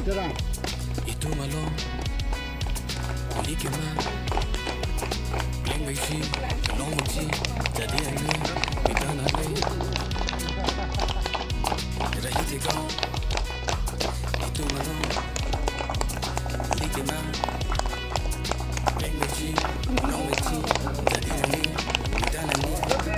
Itu malam balik emang yang baiki long benci jadi ini kita nanti ada hati kau itu malam balik emang yang baiki long benci jadi ini kita nanti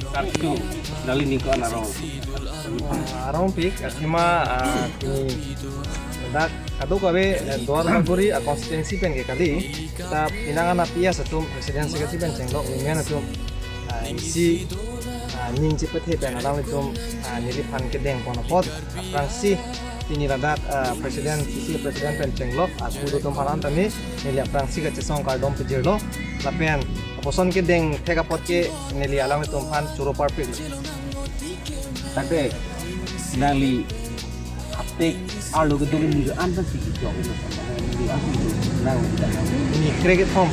Kartu dari lingkungan arong pik asima ni dak adu kabe doar maguri a konstituensi pen ke kali ta pinangan apia satu presiden sekretari pen cenglok limen atum isi ning cepet he pen adang litum nili pan ke deng kono pot prangsi tini ladak presiden sisi presiden pen cenglok aku dutum palan tani nili prangsi ke cesong kardom pejirlo lapen poson ke deng thega pot ke nili alang litum pan churo parpik tapi nali apik alu gedung ini anda sih jauh itu ini kredit home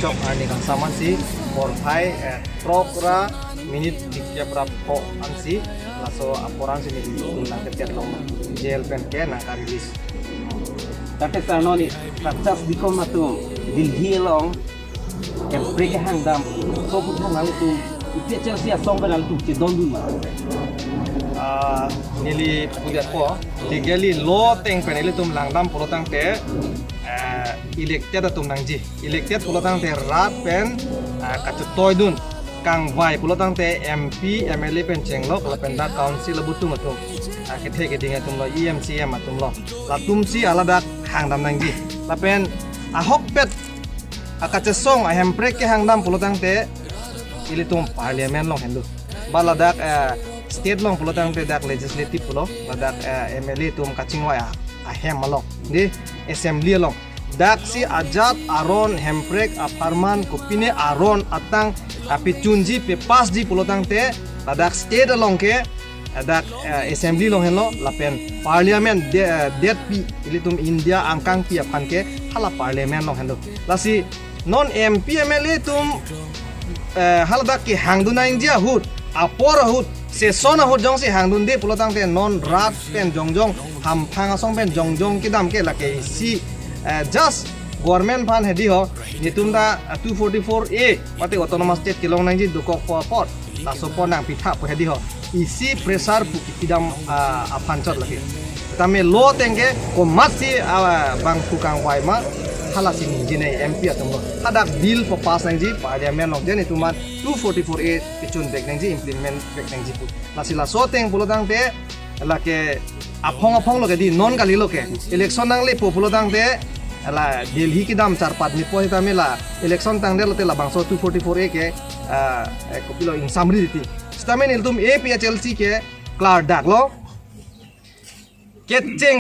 cok ani kang saman si morpai trokra minit dikya berapa ansi laso aporan sini itu nang ketiak long jail pen ke nang karis tapi karena ni praktis di koma tu dilhi long yang mereka hangdam so pun lalu tu itu Chelsea song lalu tu cedon dulu nili punya ko legally law teng peneli tum langdam polotang te elected tum nangji elected polotang te rat pen kacutoy dun kang vai polotang te MP MLA pen chenglok la pen da council butung atum kethe ke dinga tum lo EMCM atum lo la tum si alada hangdam nangji la pen ahok pet akachesong ahem prek ke hangdam polotang te ili tum parliament long hendu baladak state long polotang te dak legislative pulo badak MLA tum kachingwa ahem malok di assembly long dak si ajat aron hemprek aparman kopine aron atang api chunji pe pas di polotang te badak state long ke dak assembly long hello lapen parliament det pi ilitum India angkang pi apan ke hala parliament long hendo lasi non MP MLA tum haladak ki hangduna india hut apora hut sesona hut jong si hangdun de polotang te non rat pen jongjong ham phanga song pen jongjong kidam ke lake si just government fan hedi ho nitum da 244A mate autonomous state kilong nang ji dukok pot ta sopon nang pitha po hedi ho isi pressure pu kidam apanchot lake tame lo tenge ko masi bang tukang wai ma hala sing jine MP atum hadak bill po pass nang ji parliament long jeni tuman 244A kichun bek nang ji implement bek nang ji pu lasila so teng polotang te lake aphong lo ke di non kali lo ke election nang le po polotang te la Delhi ki dam 4-5 ni po hita mela election tang de lote la bangso 244A ke kopilo in summary diti stamen iltum APHLC ke klar dak lo ketcheng